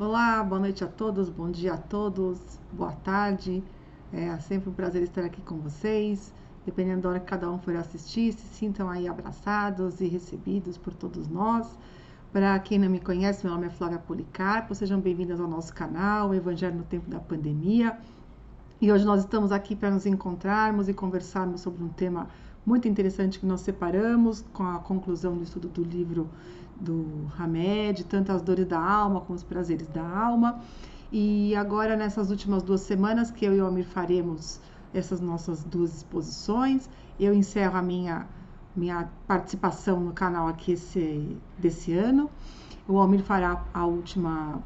Olá, boa noite a todos, bom dia a todos, boa tarde. É sempre um prazer estar aqui com vocês. Dependendo da hora que cada um for assistir, se sintam aí abraçados e recebidos por todos nós. Para quem não me conhece, meu nome é Flávia Policarpo, sejam bem-vindas ao nosso canal, Evangelho no Tempo da Pandemia. E hoje nós estamos aqui para nos encontrarmos e conversarmos sobre um tema muito interessante que nós separamos com a conclusão do estudo do livro do Hamed, tanto as dores da alma como os prazeres da alma. E agora, nessas últimas 2 semanas que eu e o Almir faremos essas nossas 2 exposições, eu encerro a minha participação no canal aqui desse ano. O Almir fará a última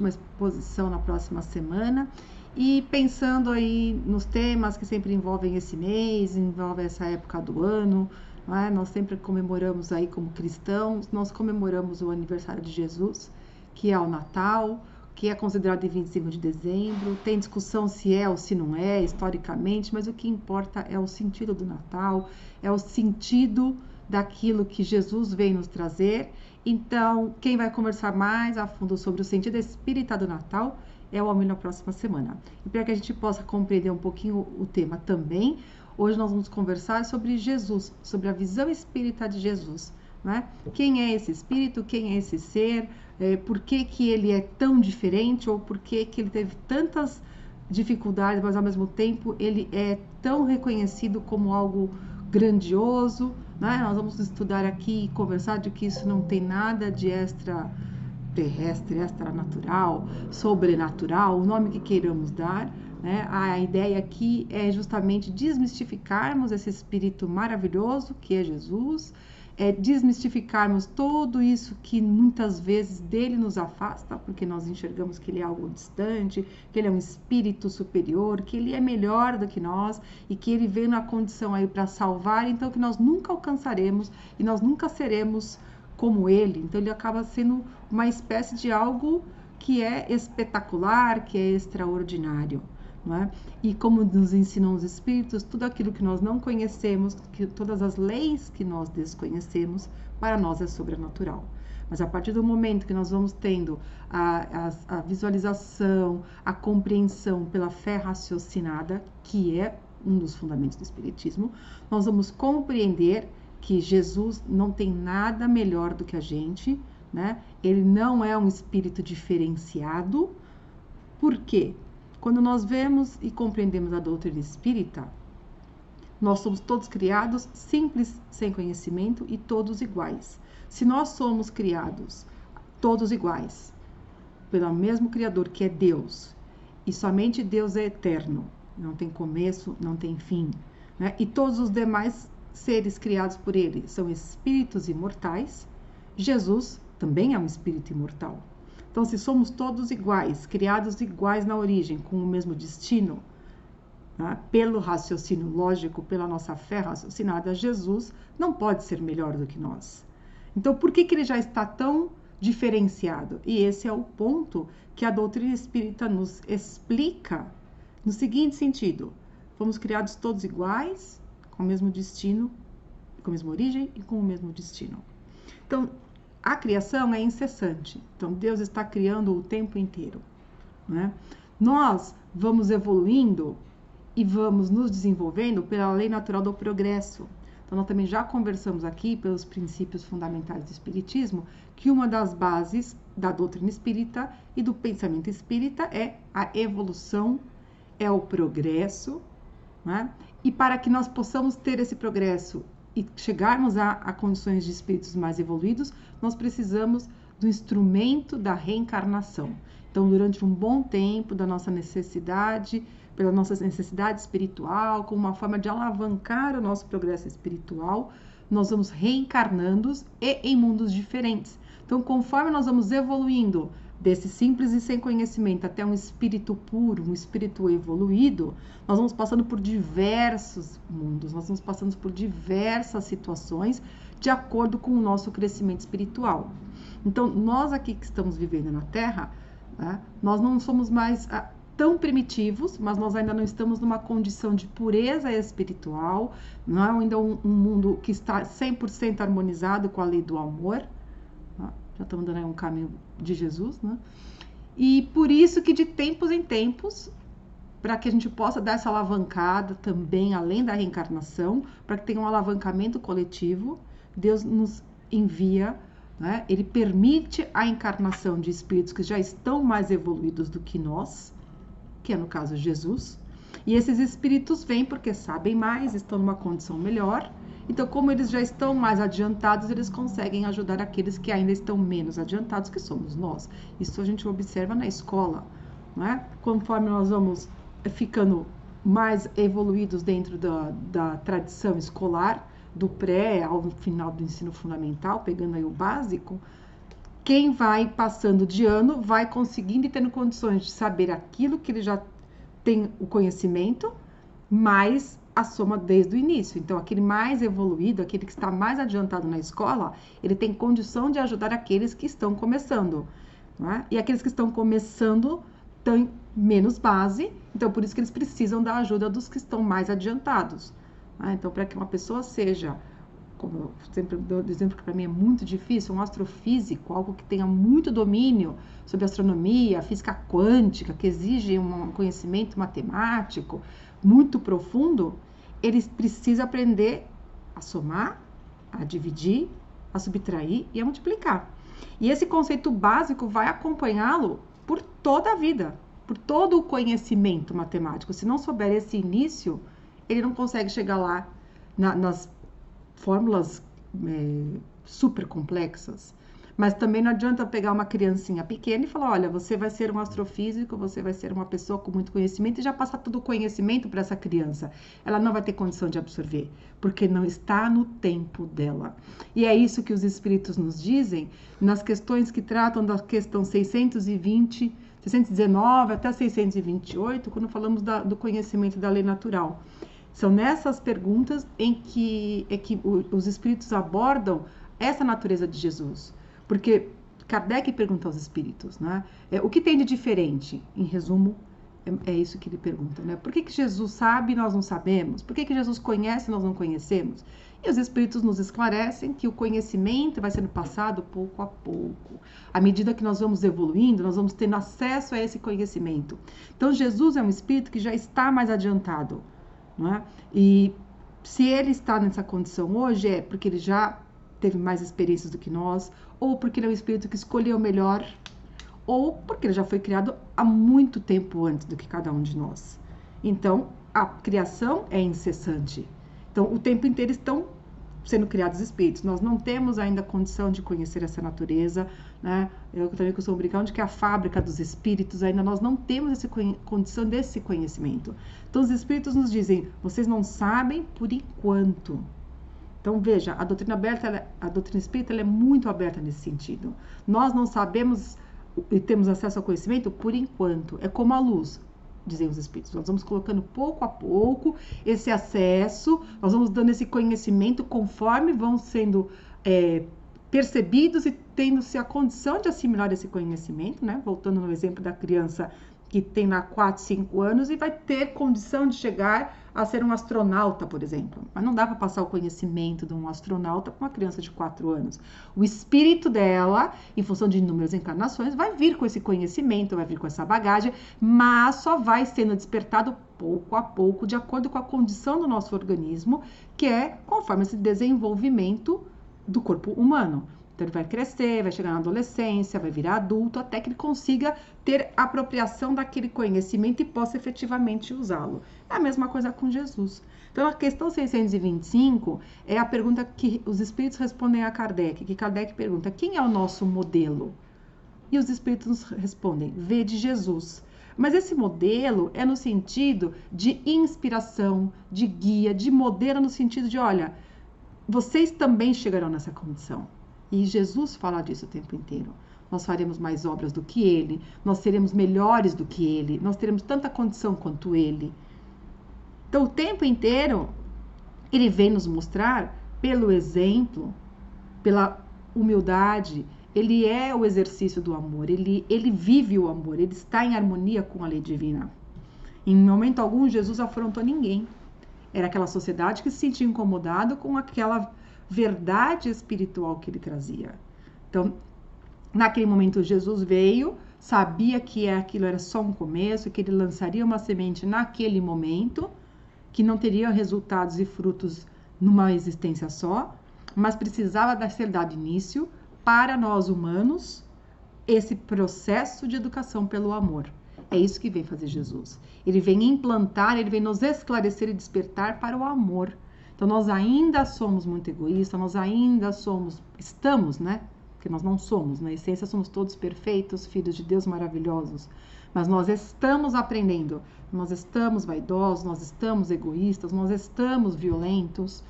exposição na próxima semana. E pensando aí nos temas que sempre envolvem esse mês, envolvem essa época do ano, não é? Nós sempre comemoramos aí como cristãos, nós comemoramos o aniversário de Jesus, que é o Natal, que é considerado em 25 de dezembro. Tem discussão se é ou se não é, historicamente, mas o que importa é o sentido do Natal, é o sentido daquilo que Jesus veio nos trazer. Então, quem vai conversar mais a fundo sobre o sentido espírita do Natal é o Almir na próxima semana. E para que a gente possa compreender um pouquinho o tema também, hoje nós vamos conversar sobre Jesus, sobre a visão espírita de Jesus. Né? Quem é esse espírito, quem é esse ser, por que ele é tão diferente, ou por que ele teve tantas dificuldades, mas ao mesmo tempo ele é tão reconhecido como algo grandioso. Né? Nós vamos estudar aqui e conversar de que isso não tem nada de extraterrestre, extranatural, sobrenatural, o nome que queiramos dar, né? A ideia aqui é justamente desmistificarmos esse espírito maravilhoso que é Jesus, desmistificarmos tudo isso que muitas vezes dele nos afasta, porque nós enxergamos que ele é algo distante, que ele é um espírito superior, que ele é melhor do que nós e que ele veio na condição aí para salvar, então que nós nunca alcançaremos e nós nunca seremos como ele. Então ele acaba sendo uma espécie de algo que é espetacular, que é extraordinário. Não é? E como nos ensinam os espíritos, tudo aquilo que nós não conhecemos, que todas as leis que nós desconhecemos, para nós é sobrenatural. Mas a partir do momento que nós vamos tendo a visualização, a compreensão pela fé raciocinada, que é um dos fundamentos do espiritismo, nós vamos compreender que Jesus não tem nada melhor do que a gente, né? Ele não é um espírito diferenciado. Por quê? Quando nós vemos e compreendemos a doutrina espírita, nós somos todos criados simples, sem conhecimento e todos iguais. Se nós somos criados todos iguais, pelo mesmo Criador que é Deus, e somente Deus é eterno, não tem começo, não tem fim, né? E todos os demais seres criados por ele são espíritos imortais, Jesus também é um espírito imortal. Então, se somos todos iguais, criados iguais na origem, com o mesmo destino, né, pelo raciocínio lógico, pela nossa fé raciocinada, Jesus não pode ser melhor do que nós. Então, por que ele já está tão diferenciado? E esse é o ponto que a doutrina espírita nos explica no seguinte sentido: fomos criados todos iguais, com o mesmo destino, com a mesma origem e com o mesmo destino. Então, a criação é incessante. Então, Deus está criando o tempo inteiro, né? Nós vamos evoluindo e vamos nos desenvolvendo pela lei natural do progresso. Então, nós também já conversamos aqui pelos princípios fundamentais do espiritismo que uma das bases da doutrina espírita e do pensamento espírita é a evolução, é o progresso, né? E para que nós possamos ter esse progresso e chegarmos a condições de espíritos mais evoluídos, nós precisamos do instrumento da reencarnação. Então, durante um bom tempo da nossa necessidade, pela nossa necessidade espiritual, como uma forma de alavancar o nosso progresso espiritual, nós vamos reencarnando e em mundos diferentes. Então, conforme nós vamos evoluindo desse simples e sem conhecimento até um espírito puro, um espírito evoluído, nós vamos passando por diversos mundos, nós vamos passando por diversas situações de acordo com o nosso crescimento espiritual. Então, nós aqui que estamos vivendo na Terra, né, nós não somos mais tão primitivos, mas nós ainda não estamos numa condição de pureza espiritual, não é ainda um mundo que está 100% harmonizado com a lei do amor. já estamos dando aí um caminho de Jesus, né? E por isso que de tempos em tempos, para que a gente possa dar essa alavancada também, além da reencarnação, para que tenha um alavancamento coletivo, Deus nos envia, né? Ele permite a encarnação de espíritos que já estão mais evoluídos do que nós, que é no caso Jesus, e esses espíritos vêm porque sabem mais, estão numa condição melhor. Então, como eles já estão mais adiantados, eles conseguem ajudar aqueles que ainda estão menos adiantados, que somos nós. Isso a gente observa na escola, não é? Conforme nós vamos ficando mais evoluídos dentro da tradição escolar, do pré ao final do ensino fundamental, pegando aí o básico, quem vai passando de ano vai conseguindo e tendo condições de saber aquilo que ele já tem o conhecimento, mais a soma desde o início. Então, aquele mais evoluído, aquele que está mais adiantado na escola, ele tem condição de ajudar aqueles que estão começando, né? E aqueles que estão começando têm menos base, então por isso que eles precisam da ajuda dos que estão mais adiantados, né? Então, para que uma pessoa seja, como eu sempre dou exemplo que para mim é muito difícil, um astrofísico, algo que tenha muito domínio sobre astronomia, física quântica, que exige um conhecimento matemático muito profundo, ele precisa aprender a somar, a dividir, a subtrair e a multiplicar. E esse conceito básico vai acompanhá-lo por toda a vida, por todo o conhecimento matemático. Se não souber esse início, ele não consegue chegar lá nas fórmulas super complexas. Mas também não adianta pegar uma criancinha pequena e falar, olha, você vai ser um astrofísico, você vai ser uma pessoa com muito conhecimento e já passar todo o conhecimento para essa criança. Ela não vai ter condição de absorver, porque não está no tempo dela. E é isso que os espíritos nos dizem nas questões que tratam da questão 620, 619 até 628, quando falamos do conhecimento da lei natural. São nessas perguntas em que os espíritos abordam essa natureza de Jesus. Porque Kardec pergunta aos espíritos, né? O que tem de diferente? Em resumo, é isso que ele pergunta, né? Por que Jesus sabe e nós não sabemos? Por que Jesus conhece e nós não conhecemos? E os espíritos nos esclarecem que o conhecimento vai sendo passado pouco a pouco. À medida que nós vamos evoluindo, nós vamos tendo acesso a esse conhecimento. Então, Jesus é um espírito que já está mais adiantado, não é? E se ele está nessa condição hoje, é porque ele já teve mais experiências do que nós, ou porque ele é um espírito que escolheu melhor, ou porque ele já foi criado há muito tempo antes do que cada um de nós. Então, a criação é incessante. Então, o tempo inteiro estão sendo criados espíritos. Nós não temos ainda condição de conhecer essa natureza, né? Eu também costumo brincar, onde que é a fábrica dos espíritos, ainda nós não temos essa condição desse conhecimento. Então, os espíritos nos dizem, vocês não sabem por enquanto. Então, veja, a doutrina espírita ela é muito aberta nesse sentido. Nós não sabemos e temos acesso ao conhecimento por enquanto. É como a luz, dizem os espíritos. Nós vamos colocando pouco a pouco esse acesso, nós vamos dando esse conhecimento conforme vão sendo percebidos e tendo-se a condição de assimilar esse conhecimento, né? Voltando no exemplo da criança que tem lá 4, 5 anos e vai ter condição de chegar a ser um astronauta, por exemplo. Mas não dá para passar o conhecimento de um astronauta para uma criança de 4 anos. O espírito dela, em função de inúmeras encarnações, vai vir com esse conhecimento, vai vir com essa bagagem, mas só vai sendo despertado pouco a pouco, de acordo com a condição do nosso organismo, que é conforme esse desenvolvimento do corpo humano. Então, ele vai crescer, vai chegar na adolescência, vai virar adulto, até que ele consiga ter apropriação daquele conhecimento e possa efetivamente usá-lo. É a mesma coisa com Jesus. Então, a questão 625 é a pergunta que os espíritos respondem a Kardec, que Kardec pergunta, quem é o nosso modelo? E os espíritos respondem, vede Jesus. Mas esse modelo é no sentido de inspiração, de guia, de modelo no sentido de, olha, vocês também chegarão nessa condição. E Jesus fala disso o tempo inteiro. Nós faremos mais obras do que ele, nós seremos melhores do que ele, nós teremos tanta condição quanto ele. Então, o tempo inteiro, ele vem nos mostrar, pelo exemplo, pela humildade, ele é o exercício do amor, ele vive o amor, ele está em harmonia com a lei divina. Em momento algum, Jesus afrontou ninguém. Era aquela sociedade que se sentia incomodada com aquela verdade espiritual que ele trazia. Então, Naquele momento, Jesus veio, sabia que aquilo era só um começo, que ele lançaria uma semente naquele momento, que não teria resultados e frutos numa existência só, mas precisava ser dado início para nós humanos esse processo de educação pelo amor. É isso que vem fazer Jesus. Ele vem implantar, ele vem nos esclarecer e despertar para o amor. Então nós ainda somos muito egoístas, nós ainda estamos, né? Porque nós não somos, na essência somos todos perfeitos, filhos de Deus maravilhosos. Mas nós estamos aprendendo, nós estamos vaidosos, nós estamos egoístas, nós estamos violentos.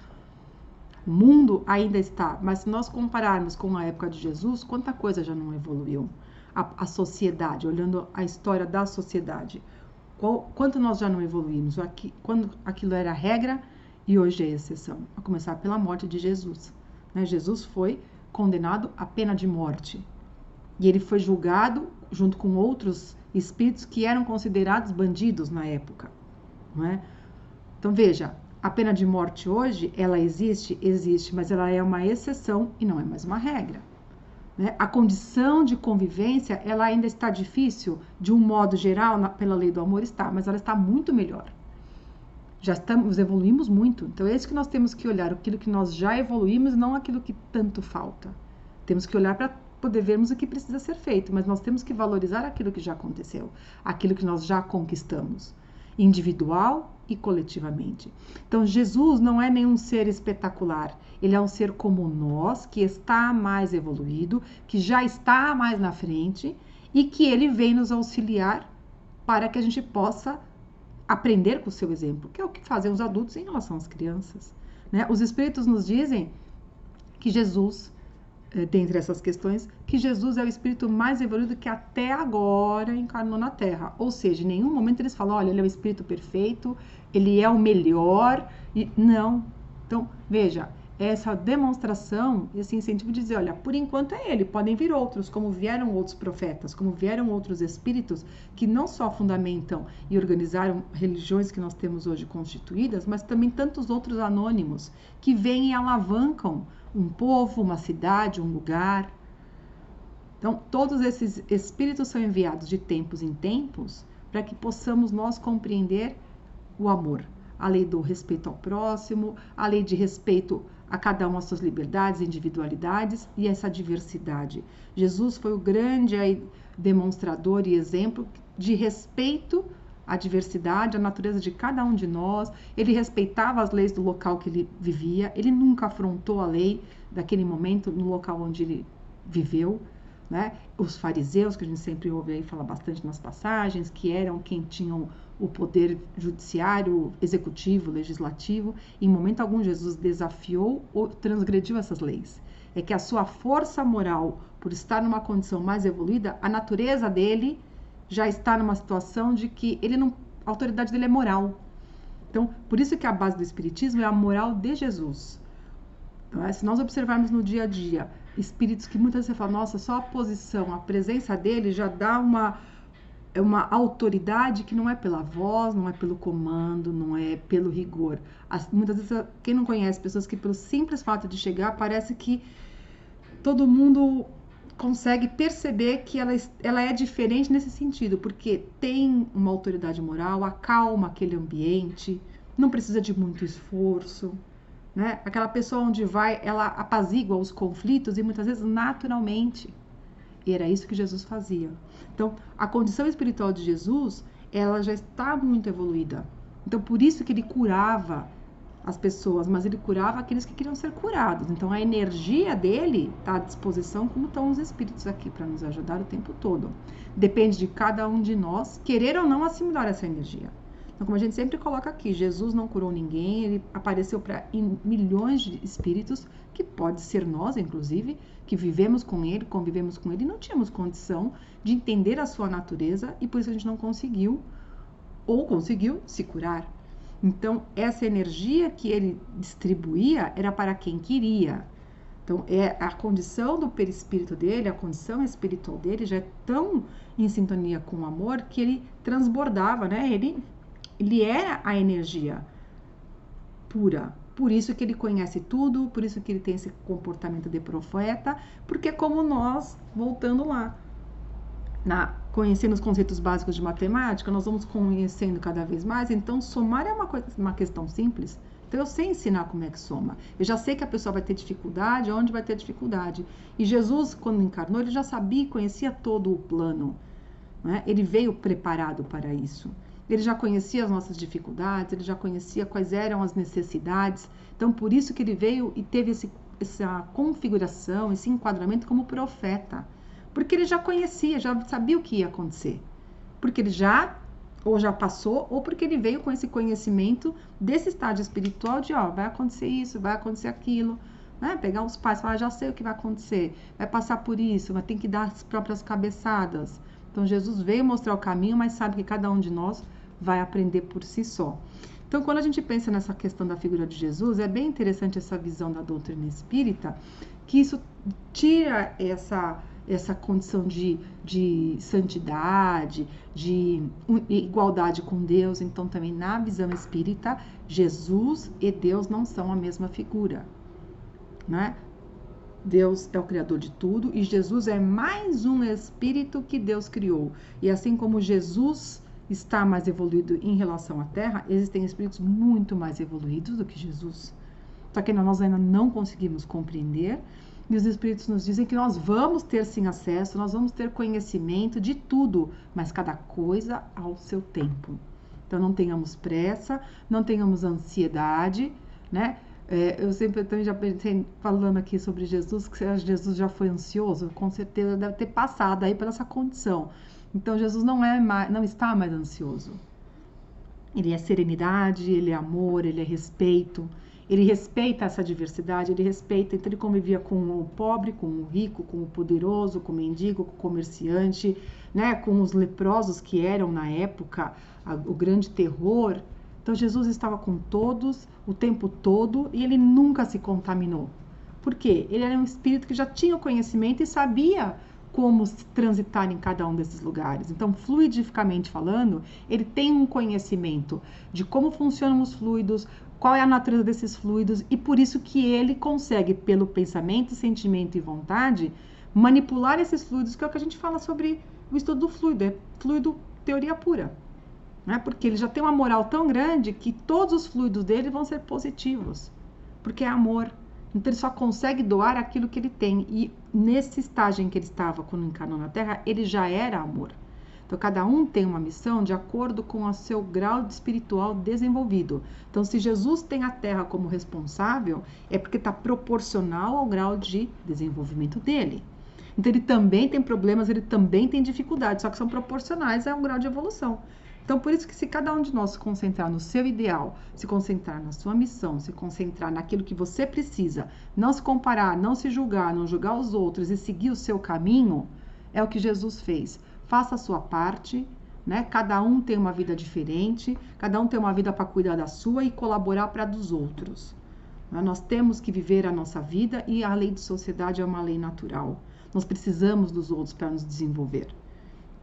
O mundo ainda está, mas se nós compararmos com a época de Jesus, quanta coisa já não evoluiu? A sociedade, olhando a história da sociedade, quanto nós já não evoluímos? Quando aquilo era regra e hoje é exceção, a começar pela morte de Jesus. Né? Jesus foi condenado à pena de morte e ele foi julgado junto com outros espíritos que eram considerados bandidos na época. Não é? Então veja, a pena de morte hoje, ela existe, mas ela é uma exceção e não é mais uma regra. Né? A condição de convivência, ela ainda está difícil, de um modo geral, pela lei do amor está, mas ela está muito melhor. Evoluímos muito, então é isso que nós temos que olhar, aquilo que nós já evoluímos, não aquilo que tanto falta. Temos que olhar para poder vermos o que precisa ser feito, mas nós temos que valorizar aquilo que já aconteceu, aquilo que nós já conquistamos, individual e coletivamente. Então Jesus não é nenhum ser espetacular, ele é um ser como nós, que está mais evoluído, que já está mais na frente e que ele vem nos auxiliar para que a gente possa aprender com o seu exemplo, que é o que fazem os adultos em relação às crianças. Né? Os espíritos nos dizem que Jesus, dentre essas questões, que Jesus é o espírito mais evoluído que até agora encarnou na Terra. Ou seja, em nenhum momento eles falam, olha, ele é o espírito perfeito, ele é o melhor. Não. Então, veja, essa demonstração, esse incentivo de dizer, olha, por enquanto é ele, podem vir outros, como vieram outros profetas, como vieram outros espíritos que não só fundamentam e organizaram religiões que nós temos hoje constituídas, mas também tantos outros anônimos que vêm e alavancam um povo, uma cidade, um lugar. Então, todos esses espíritos são enviados de tempos em tempos para que possamos nós compreender o amor, a lei do respeito ao próximo, a lei de respeito a cada um as suas liberdades, individualidades e essa diversidade. Jesus foi o grande demonstrador e exemplo de respeito à diversidade, à natureza de cada um de nós. Ele respeitava as leis do local que ele vivia, ele nunca afrontou a lei daquele momento no local onde ele viveu. Né? Os fariseus, que a gente sempre ouve aí falar bastante nas passagens, que eram quem tinham o poder judiciário, executivo, legislativo, em momento algum Jesus desafiou ou transgrediu essas leis. É que a sua força moral, por estar numa condição mais evoluída, a natureza dele já está numa situação de que a autoridade dele é moral. Então, por isso que a base do espiritismo é a moral de Jesus. Então, se nós observarmos no dia a dia espíritos que muitas vezes você fala, nossa, só a posição, a presença dele já dá uma autoridade que não é pela voz, não é pelo comando, não é pelo rigor. Muitas vezes, quem não conhece pessoas que pelo simples fato de chegar, parece que todo mundo consegue perceber que ela é diferente nesse sentido, porque tem uma autoridade moral, acalma aquele ambiente, não precisa de muito esforço. Né? Aquela pessoa onde vai, ela apazigua os conflitos e muitas vezes naturalmente. E era isso que Jesus fazia. Então, a condição espiritual de Jesus, ela já está muito evoluída. Então, por isso que ele curava as pessoas, mas ele curava aqueles que queriam ser curados. Então, a energia dele está à disposição, como estão os espíritos aqui, para nos ajudar o tempo todo. Depende de cada um de nós querer ou não assimilar essa energia. Então, como a gente sempre coloca aqui, Jesus não curou ninguém, ele apareceu para milhões de espíritos, que pode ser nós, inclusive, que vivemos com ele, convivemos com ele, e não tínhamos condição de entender a sua natureza, e por isso a gente não conseguiu, ou conseguiu se curar. Então, essa energia que ele distribuía era para quem queria. Então, a condição do perispírito dele, a condição espiritual dele já é tão em sintonia com o amor que ele transbordava, né? Ele era a energia pura, Por isso que ele conhece tudo, por isso que ele tem esse comportamento de profeta, porque como nós, voltando lá, conhecendo os conceitos básicos de matemática, nós vamos conhecendo cada vez mais, então somar é uma questão simples. Então eu sei ensinar como é que soma. Eu já sei que a pessoa vai ter dificuldade, onde vai ter dificuldade. E Jesus, quando encarnou, ele já sabia, conhecia todo o plano, né? Ele veio preparado para isso. Ele já conhecia as nossas dificuldades, ele já conhecia quais eram as necessidades. Então, por isso que ele veio e teve essa configuração, esse enquadramento como profeta. Porque ele já conhecia, já sabia o que ia acontecer. Porque ele ou já passou, ou porque ele veio com esse conhecimento desse estágio espiritual de, vai acontecer isso, vai acontecer aquilo. Né? Pegar os pais e falar, já sei o que vai acontecer, vai passar por isso, mas tem que dar as próprias cabeçadas. Então, Jesus veio mostrar o caminho, mas sabe que cada um de nós vai aprender por si só. Então, quando a gente pensa nessa questão da figura de Jesus, é bem interessante essa visão da doutrina espírita, que isso tira essa condição de santidade, de igualdade com Deus. Então, também na visão espírita, Jesus e Deus não são a mesma figura, né? Deus é o criador de tudo e Jesus é mais um espírito que Deus criou. E assim como Jesus está mais evoluído em relação à Terra, existem espíritos muito mais evoluídos do que Jesus. Só que nós ainda não conseguimos compreender. E os espíritos nos dizem que nós vamos ter sim acesso, nós vamos ter conhecimento de tudo, mas cada coisa ao seu tempo. Então não tenhamos pressa, não tenhamos ansiedade, né? Eu sempre também já pensei, falando aqui sobre Jesus, que Jesus já foi ansioso, com certeza deve ter passado aí por essa condição. Então Jesus não está mais ansioso. Ele é serenidade, ele é amor, ele é respeito. Ele respeita essa diversidade, ele respeita, então ele convivia com o pobre, com o rico, com o poderoso, com o mendigo, com o comerciante, né, com os leprosos que eram na época o grande terror. Então Jesus estava com todos o tempo todo e ele nunca se contaminou. Por quê? Ele era um espírito que já tinha o conhecimento e sabia como transitar em cada um desses lugares. Então, fluidificamente falando, ele tem um conhecimento de como funcionam os fluidos, qual é a natureza desses fluidos, e por isso que ele consegue, pelo pensamento, sentimento e vontade, manipular esses fluidos, que é o que a gente fala sobre o estudo do fluido, é fluido teoria pura. Né? Porque ele já tem uma moral tão grande que todos os fluidos dele vão ser positivos, porque é amor. Então ele só consegue doar aquilo que ele tem, e nesse estágio em que ele estava quando encarnou na Terra, ele já era amor. Então, cada um tem uma missão de acordo com o seu grau espiritual desenvolvido. Então, se Jesus tem a Terra como responsável, é porque está proporcional ao grau de desenvolvimento dele. Então, ele também tem problemas, ele também tem dificuldades, só que são proporcionais ao grau de evolução. Então, por isso que se cada um de nós se concentrar no seu ideal, se concentrar na sua missão, se concentrar naquilo que você precisa, não se comparar, não se julgar, não julgar os outros e seguir o seu caminho, é o que Jesus fez. Faça a sua parte, né? Cada um tem uma vida diferente, cada um tem uma vida para cuidar da sua e colaborar para a dos outros. Nós temos que viver a nossa vida e a lei de sociedade é uma lei natural. Nós precisamos dos outros para nos desenvolver.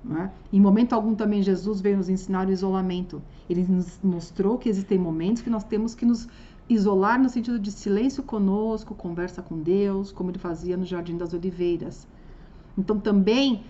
Né? Em momento algum também Jesus veio nos ensinar o isolamento. Ele nos mostrou que existem momentos que nós temos que nos isolar no sentido de silêncio conosco, conversa com Deus, como ele fazia no Jardim das Oliveiras. Então também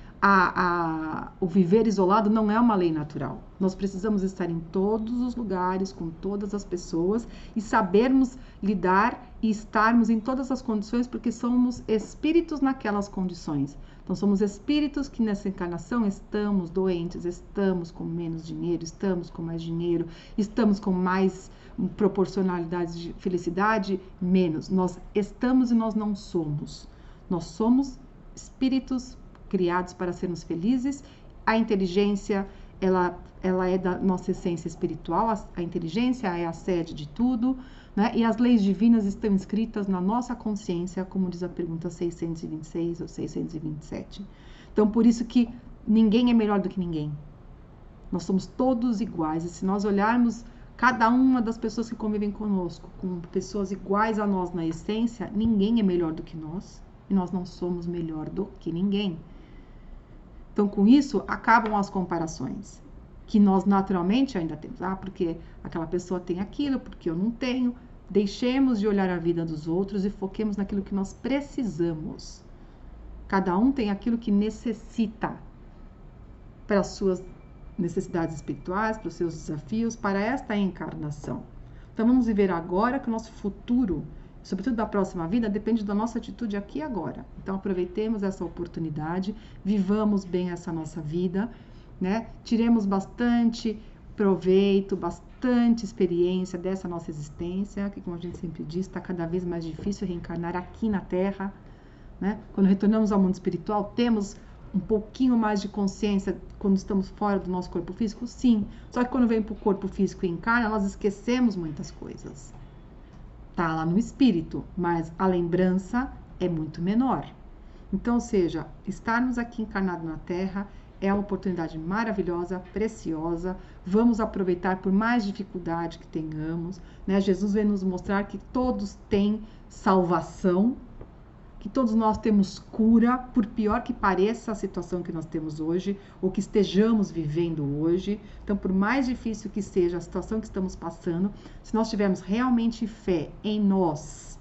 o viver isolado não é uma lei natural. Nós precisamos estar em todos os lugares, com todas as pessoas e sabermos lidar e estarmos em todas as condições, porque somos espíritos naquelas condições. Então somos espíritos que nessa encarnação estamos doentes, estamos com menos dinheiro, estamos com mais dinheiro, estamos com mais proporcionalidade de felicidade, menos. Nós estamos e nós não somos. Nós somos espíritos criados para sermos felizes. A inteligência, ela é da nossa essência espiritual, a inteligência é a sede de tudo, né? E as leis divinas estão inscritas na nossa consciência, como diz a pergunta 626 ou 627. Então, por isso que ninguém é melhor do que ninguém. Nós somos todos iguais, e se nós olharmos cada uma das pessoas que convivem conosco como pessoas iguais a nós na essência, ninguém é melhor do que nós, e nós não somos melhor do que ninguém. Então, com isso, acabam as comparações, que nós naturalmente ainda temos. Porque aquela pessoa tem aquilo, porque eu não tenho. Deixemos de olhar a vida dos outros e foquemos naquilo que nós precisamos. Cada um tem aquilo que necessita para as suas necessidades espirituais, para os seus desafios, para esta encarnação. Então vamos viver agora, que o nosso futuro, sobretudo da próxima vida, depende da nossa atitude aqui e agora. Então aproveitemos essa oportunidade, vivamos bem essa nossa vida, né? Tiremos bastante proveito, bastante experiência dessa nossa existência, que, como a gente sempre diz, está cada vez mais difícil reencarnar aqui na Terra, né? Quando retornamos ao mundo espiritual, temos um pouquinho mais de consciência quando estamos fora do nosso corpo físico? Sim. Só que quando vem para o corpo físico e encarna, nós esquecemos muitas coisas. Tá lá no espírito, mas a lembrança é muito menor. Então, ou seja, estarmos aqui encarnados na Terra é uma oportunidade maravilhosa, preciosa. Vamos aproveitar por mais dificuldade que tenhamos, né? Jesus vem nos mostrar que todos têm salvação, que todos nós temos cura, por pior que pareça a situação que nós temos hoje, ou que estejamos vivendo hoje. Então, por mais difícil que seja a situação que estamos passando, se nós tivermos realmente fé em nós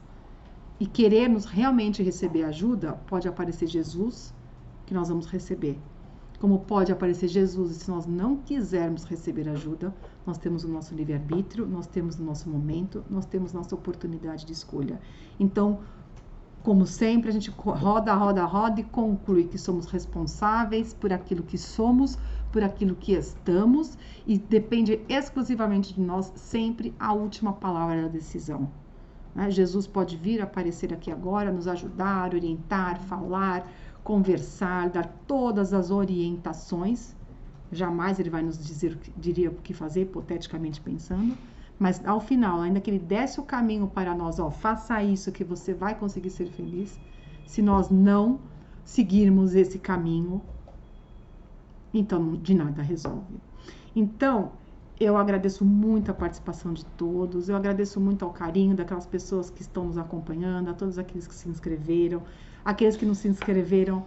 e querermos realmente receber ajuda, pode aparecer Jesus, que nós vamos receber. Como pode aparecer Jesus, e se nós não quisermos receber ajuda, nós temos o nosso livre-arbítrio, nós temos o nosso momento, nós temos nossa oportunidade de escolha. Então, como sempre, a gente roda e conclui que somos responsáveis por aquilo que somos, por aquilo que estamos, e depende exclusivamente de nós sempre a última palavra da decisão. Né? Jesus pode vir, aparecer aqui agora, nos ajudar, orientar, falar, conversar, dar todas as orientações. Jamais ele vai nos diria o que fazer, hipoteticamente pensando. Mas ao final, ainda que ele desse o caminho para nós, ó, faça isso que você vai conseguir ser feliz. Se nós não seguirmos esse caminho, então de nada resolve. Então, eu agradeço muito a participação de todos, eu agradeço muito ao carinho daquelas pessoas que estão nos acompanhando, a todos aqueles que se inscreveram, aqueles que não se inscreveram,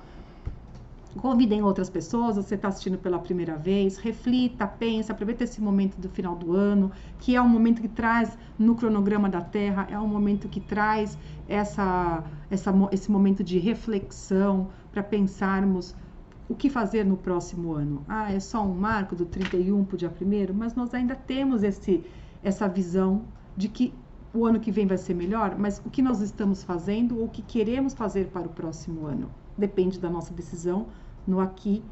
convidem outras pessoas. Você está assistindo pela primeira vez, reflita, pense, aproveita esse momento do final do ano, que é um momento que traz no cronograma da Terra, é um momento que traz esse momento de reflexão para pensarmos o que fazer no próximo ano. Ah, é só um marco do 31 para o dia 1º, mas nós ainda temos essa visão de que o ano que vem vai ser melhor, mas o que nós estamos fazendo ou o que queremos fazer para o próximo ano? Depende da nossa decisão no aqui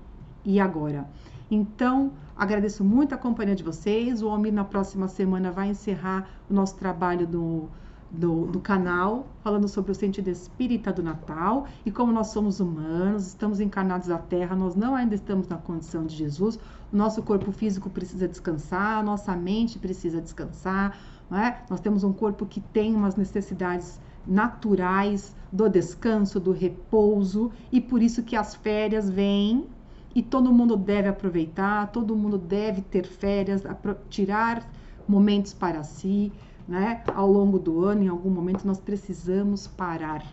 e agora. Então, agradeço muito a companhia de vocês. O Almir, na próxima semana, vai encerrar o nosso trabalho do canal, falando sobre o sentido espírita do Natal e como nós somos humanos, estamos encarnados na Terra, nós não ainda estamos na condição de Jesus, o nosso corpo físico precisa descansar, a nossa mente precisa descansar, não é? Nós temos um corpo que tem umas necessidades naturais do descanso, do repouso, e por isso que as férias vêm e todo mundo deve aproveitar, todo mundo deve ter férias, tirar momentos para si, né? Ao longo do ano, em algum momento, nós precisamos parar,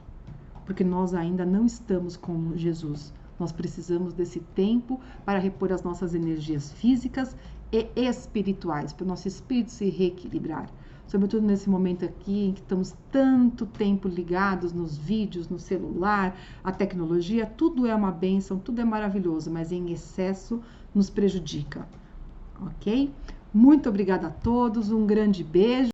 porque nós ainda não estamos como Jesus. Nós precisamos desse tempo para repor as nossas energias físicas e espirituais, para o nosso espírito se reequilibrar. Sobretudo nesse momento aqui, em que estamos tanto tempo ligados nos vídeos, no celular, a tecnologia, tudo é uma bênção, tudo é maravilhoso, mas em excesso nos prejudica, ok? Muito obrigada a todos, um grande beijo.